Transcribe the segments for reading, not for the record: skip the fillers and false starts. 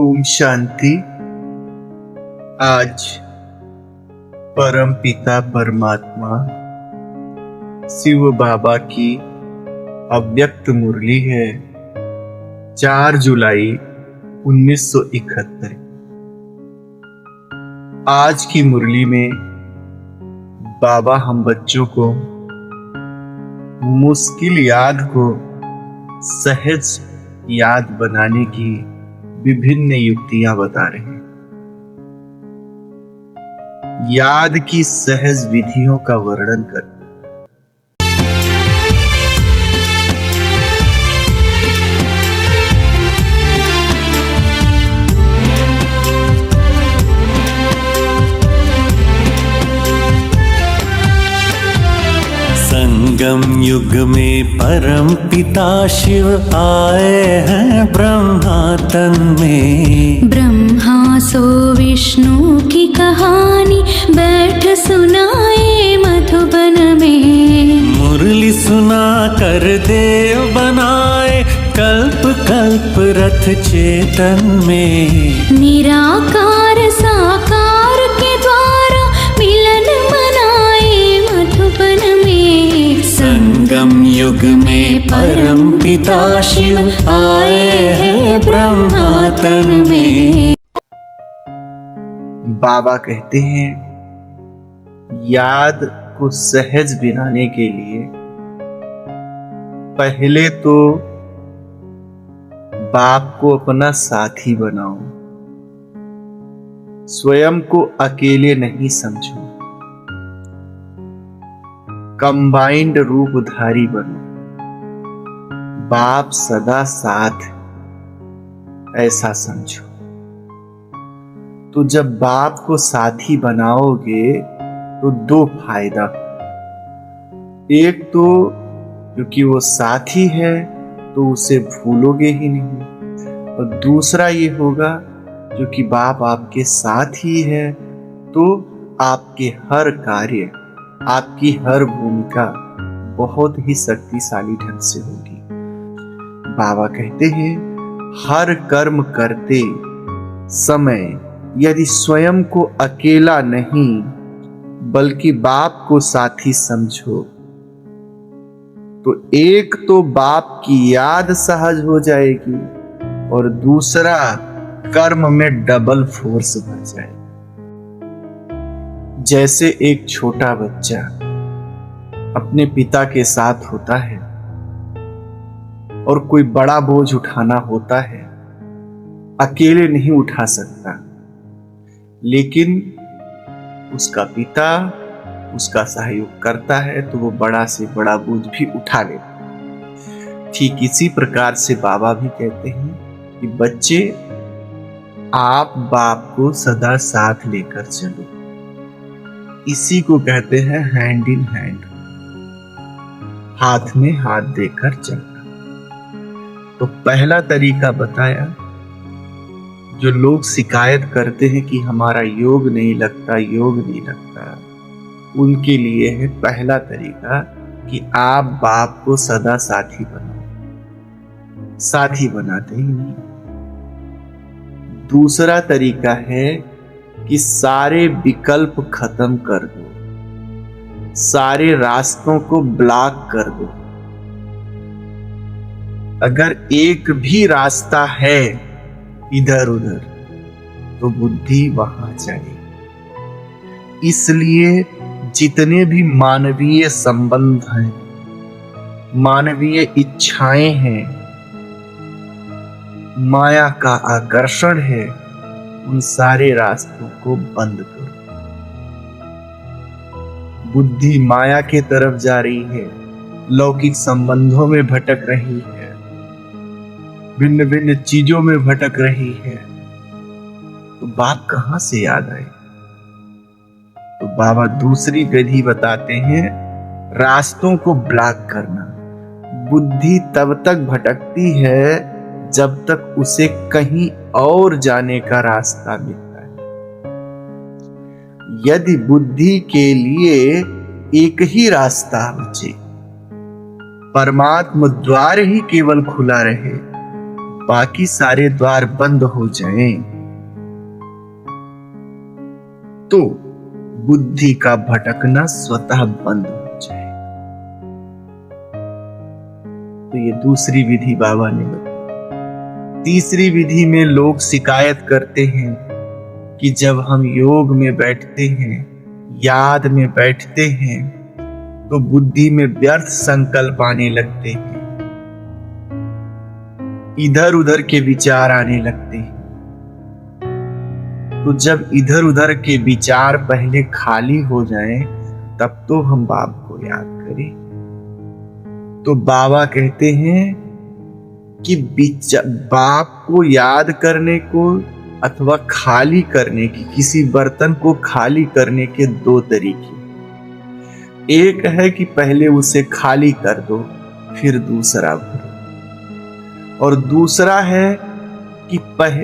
ओम शांति। आज परम पिता परमात्मा शिव बाबा की अव्यक्त मुरली है। 4 जुलाई 1971। आज की मुरली में बाबा हम बच्चों को मुश्किल याद को सहज याद बनाने की विभिन्न युक्तियां बता रहे हैं। याद की सहज विधियों का वर्णन कर संगम युग में परम पिता शिव आए हैं ब्रह्मा तन में। ब्रह्मा सो विष्णु की कहानी बैठ सुनाए मधुबन में। मुरली सुना कर देव बनाए कल्प कल्प रथ चेतन में। निराकार साकार के द्वारा मिलन मनाए मधुबन में। संगम युग में परम पिता शिव आए हैं ब्रह्मा तन में। बाबा कहते हैं याद को सहज बनाने के लिए पहले तो बाप को अपना साथी बनाओ, स्वयं को अकेले नहीं समझो, कंबाइंड रूपधारी बनो, बाप सदा साथ ऐसा समझो। तो जब बाप को साथी बनाओगे तो 2 फायदा। एक तो क्योंकि वो साथी है तो उसे भूलोगे ही नहीं, और दूसरा ये होगा क्योंकि बाप आपके साथ ही है तो आपके हर कार्य, आपकी हर भूमिका बहुत ही शक्तिशाली ढंग से होगी। बाबा कहते हैं हर कर्म करते समय यदि स्वयं को अकेला नहीं बल्कि बाप को साथी समझो तो एक तो बाप की याद सहज हो जाएगी और दूसरा कर्म में डबल फोर्स बढ़ जाएगा। जैसे एक छोटा बच्चा अपने पिता के साथ होता है और कोई बड़ा बोझ उठाना होता है, अकेले नहीं उठा सकता, लेकिन उसका पिता उसका सहयोग करता है तो वो बड़ा से बड़ा बोझ भी उठा लेता है। ठीक इसी प्रकार से बाबा भी कहते हैं कि बच्चे आप बाप को सदा साथ लेकर चलो। इसी को कहते हैं हैंड इन हैंड, हाथ में हाथ देकर चलना। तो पहला तरीका बताया, जो लोग शिकायत करते हैं कि हमारा योग नहीं लगता, योग नहीं लगता, उनके लिए है पहला तरीका कि आप बाप को सदा साथी बनाओ। साथी बनाते ही नहीं। दूसरा तरीका है कि सारे विकल्प खत्म कर दो, सारे रास्तों को ब्लॉक कर दो। अगर एक भी रास्ता है इधर उधर तो बुद्धि वहां जाएगी। इसलिए जितने भी मानवीय संबंध हैं, मानवीय इच्छाएं हैं, माया का आकर्षण है, उन सारे रास्तों को बंद करो। बुद्धि माया के तरफ जा रही है, लौकिक संबंधों में भटक रही है, भिन्न भिन्न चीजों में भटक रही है, तो बाप कहां से याद आए? तो बाबा दूसरी विधि बताते हैं, रास्तों को ब्लॉक करना। बुद्धि तब तक भटकती है जब तक उसे कहीं और जाने का रास्ता मिलता है। यदि बुद्धि के लिए एक ही रास्ता बचे, परमात्मा द्वार ही केवल खुला रहे, बाकी सारे द्वार बंद हो जाएं, तो बुद्धि का भटकना स्वतः बंद हो जाए। तो ये दूसरी विधि बाबा ने बताई। तीसरी विधि में लोग शिकायत करते हैं कि जब हम योग में बैठते हैं, याद में बैठते हैं, तो बुद्धि में व्यर्थ संकल्प आने लगते हैं, इधर उधर के विचार आने लगते हैं। तो जब इधर उधर के विचार पहले खाली हो जाएं, तब तो हम बाप को याद करें। तो बाबा कहते हैं कि बाप को याद करने को अथवा खाली करने की, किसी बर्तन को खाली करने के दो तरीके। एक है कि पहले उसे खाली कर दो, फिर दूसरा भरो, और दूसरा है कि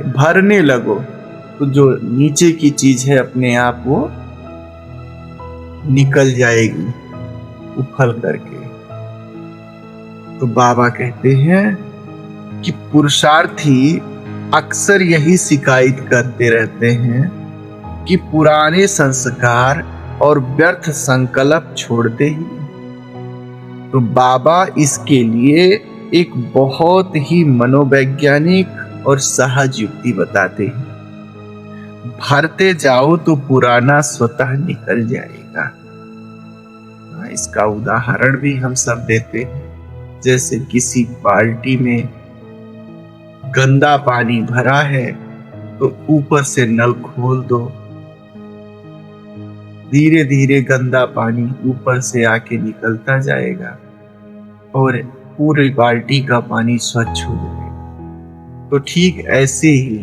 भरने लगो तो जो नीचे की चीज है अपने आप वो निकल जाएगी उफल करके। तो बाबा कहते हैं कि पुरुषार्थी अक्सर यही शिकायत करते रहते हैं कि पुराने संस्कार और व्यर्थ संकल्प छोड़ते ही। तो बाबा इसके लिए एक बहुत ही मनोवैज्ञानिक और सहज युक्ति बताते हैं। भरते जाओ तो पुराना स्वतः निकल जाएगा। इसका उदाहरण भी हम सब देते हैं। जैसे किसी बाल्टी में गंदा पानी भरा है तो ऊपर से नल खोल दो, धीरे धीरे गंदा पानी ऊपर से आके निकलता जाएगा और पूरी बाल्टी का पानी स्वच्छ हो जाएगा। तो ठीक ऐसे ही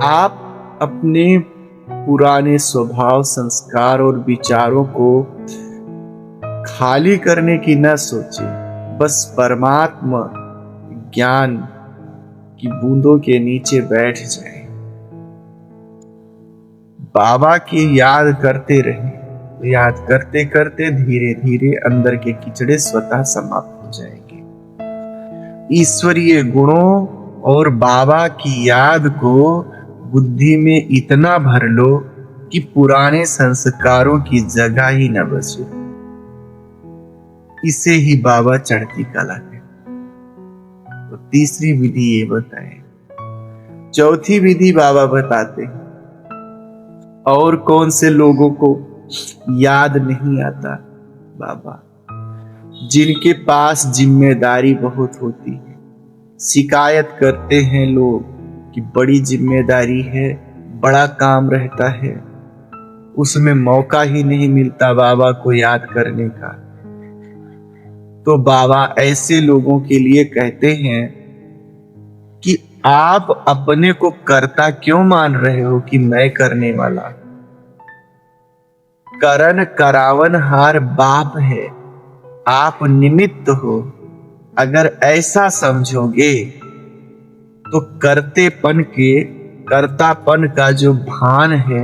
आप अपने पुराने स्वभाव, संस्कार और विचारों को खाली करने की न सोचें, बस परमात्मा ज्ञान की बूंदों के नीचे बैठ जाएं, बाबा की याद करते रहें। याद करते करते धीरे धीरे अंदर के कीचड़े स्वतः समाप्त हो जाएंगे। ईश्वरीय गुणों और बाबा की याद को बुद्धि में इतना भर लो कि पुराने संस्कारों की जगह ही न बचे। इसे ही बाबा चढ़ती कला है। तो तीसरी विधि ये बताए। चौथी विधि बाबा बताते हैं, और कौन से लोगों को याद नहीं आता बाबा? जिनके पास जिम्मेदारी बहुत होती है। शिकायत करते हैं लोग कि बड़ी जिम्मेदारी है, बड़ा काम रहता है, उसमें मौका ही नहीं मिलता बाबा को याद करने का। तो बाबा ऐसे लोगों के लिए कहते हैं कि आप अपने को कर्ता क्यों मान रहे हो कि मैं करने वाला? करन करावन हार बाप है, आप निमित्त हो। अगर ऐसा समझोगे तो कर्तापन का जो भान है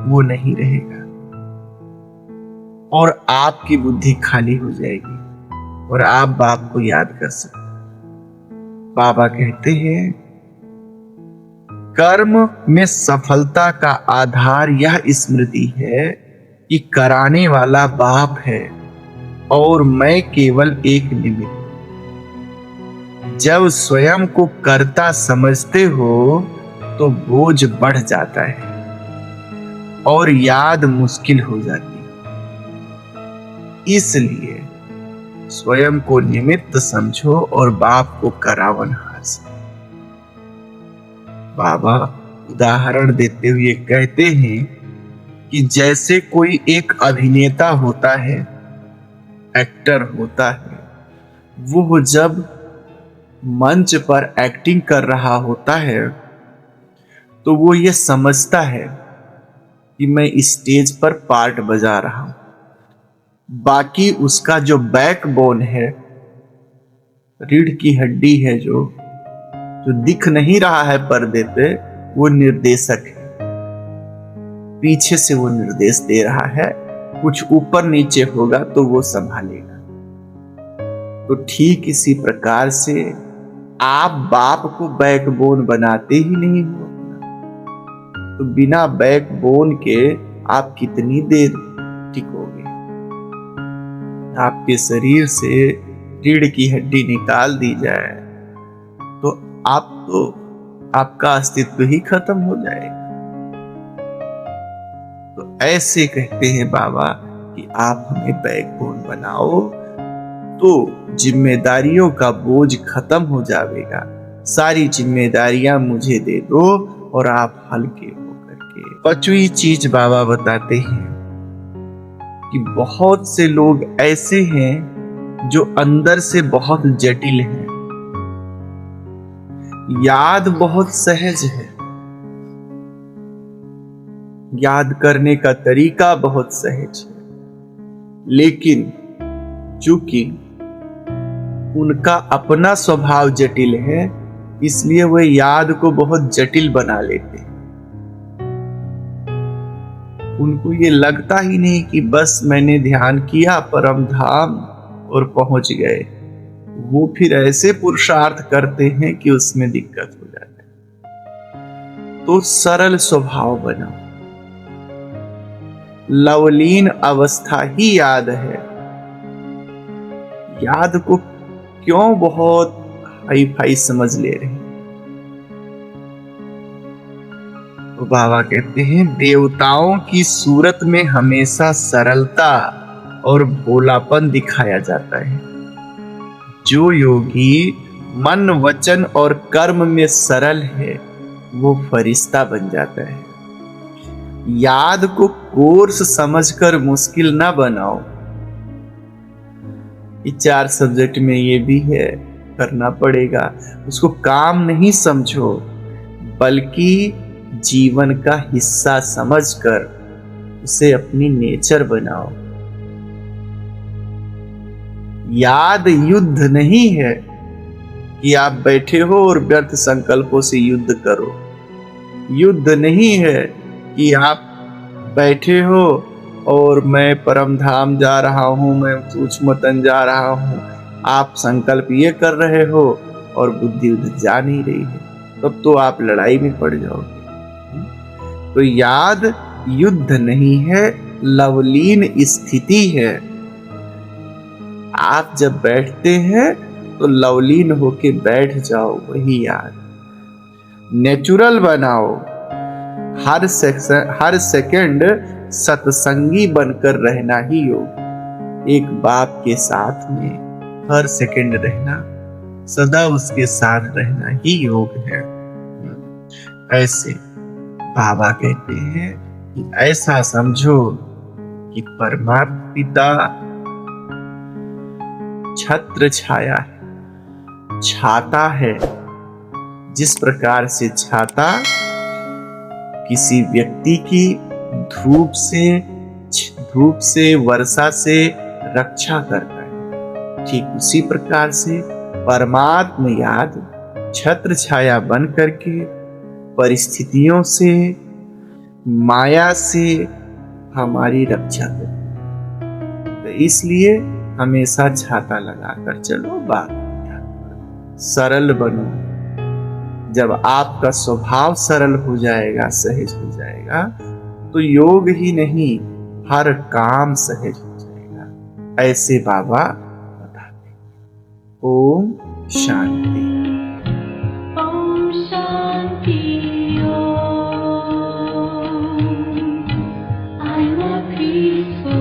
वो नहीं रहेगा और आपकी बुद्धि खाली हो जाएगी और आप बाप को याद कर सकते। बाबा कहते हैं कर्म में सफलता का आधार यह स्मृति है कि कराने वाला बाप है और मैं केवल एक निमित्त। जब स्वयं को कर्ता समझते हो तो बोझ बढ़ जाता है और याद मुश्किल हो जाती है। इसलिए स्वयं को निमित्त समझो और बाप को करावन हार समझो। बाबा उदाहरण देते हुए कहते हैं कि जैसे कोई एक अभिनेता होता है, एक्टर होता है, वो जब मंच पर एक्टिंग कर रहा होता है तो वो ये समझता है कि मैं स्टेज पर पार्ट बजा रहा हूं। बाकी उसका जो बैकबोन है, रीढ़ की हड्डी है, जो दिख नहीं रहा है पर्दे पे, वो निर्देशक है। पीछे से वो निर्देश दे रहा है, कुछ ऊपर नीचे होगा तो वो संभालेगा। तो ठीक इसी प्रकार से आप बाप को बैकबोन बनाते ही नहीं हो, तो बिना बैकबोन के आप कितनी देर टिकोगे? आपके शरीर से रीढ़ की हड्डी निकाल दी जाए तो आपका अस्तित्व ही खत्म हो जाएगा। तो ऐसे कहते हैं बाबा कि आप हमें बैकबोन बनाओ, तो जिम्मेदारियों का बोझ खत्म हो जाएगा। सारी जिम्मेदारियां मुझे दे दो और आप हल्के होकर के। 5वीं चीज बाबा बताते हैं कि बहुत से लोग ऐसे हैं जो अंदर से बहुत जटिल हैं। याद बहुत सहज है, याद करने का तरीका बहुत सहज है, लेकिन चूंकि उनका अपना स्वभाव जटिल है, इसलिए वे याद को बहुत जटिल बना लेते हैं। उनको ये लगता ही नहीं कि बस मैंने ध्यान किया परम धाम और पहुंच गए। वो फिर ऐसे पुरुषार्थ करते हैं कि उसमें दिक्कत हो जाती है। तो सरल स्वभाव बनाओ। लवलीन अवस्था ही याद है। याद को क्यों बहुत हाई फाई समझ ले रहे हैं? तो बाबा कहते हैं देवताओं की सूरत में हमेशा सरलता और भोलापन दिखाया जाता है। जो योगी मन वचन और कर्म में सरल है वो फरिश्ता बन जाता है। याद को कोर्स समझकर मुश्किल ना बनाओ। ये 4 सब्जेक्ट में ये भी है, करना पड़ेगा। उसको काम नहीं समझो, बल्कि जीवन का हिस्सा समझकर उसे अपनी नेचर बनाओ। याद युद्ध नहीं है कि आप बैठे हो और व्यर्थ संकल्पों से युद्ध करो। युद्ध नहीं है कि आप बैठे हो और मैं परम धाम जा रहा हूं, मैं सूक्ष्म तन जा रहा हूं, आप संकल्प ये कर रहे हो और बुद्धि उधर जा नहीं रही है, तब तो आप लड़ाई में पड़ जाओगे। तो याद युद्ध नहीं है, लवलीन स्थिति है। आप जब बैठते हैं तो लवलीन होके बैठ जाओ, वही याद। नेचुरल बनाओ। हर सेकंड सत्संगी बनकर रहना ही योग। एक बाप के साथ में हर सेकंड रहना, सदा उसके साथ रहना ही योग है। ऐसे बाबा कहते हैं कि ऐसा समझो कि परमात्मा पिता छत्र छाया है, छाता है। जिस प्रकार से छाता किसी व्यक्ति की धूप से वर्षा से रक्षा करता है, ठीक उसी प्रकार से परमात्मा याद छत्र छाया बन करके परिस्थितियों से, माया से हमारी रक्षा करती। तो इसलिए हमेशा छाता लगाकर चलो। बात सरल बनो। जब आपका स्वभाव सरल हो जाएगा, सहज हो जाएगा, तो योग ही नहीं हर काम सहज हो जाएगा। ऐसे बाबा बताते। Om Shanti. Om Shanti. I'm a peaceful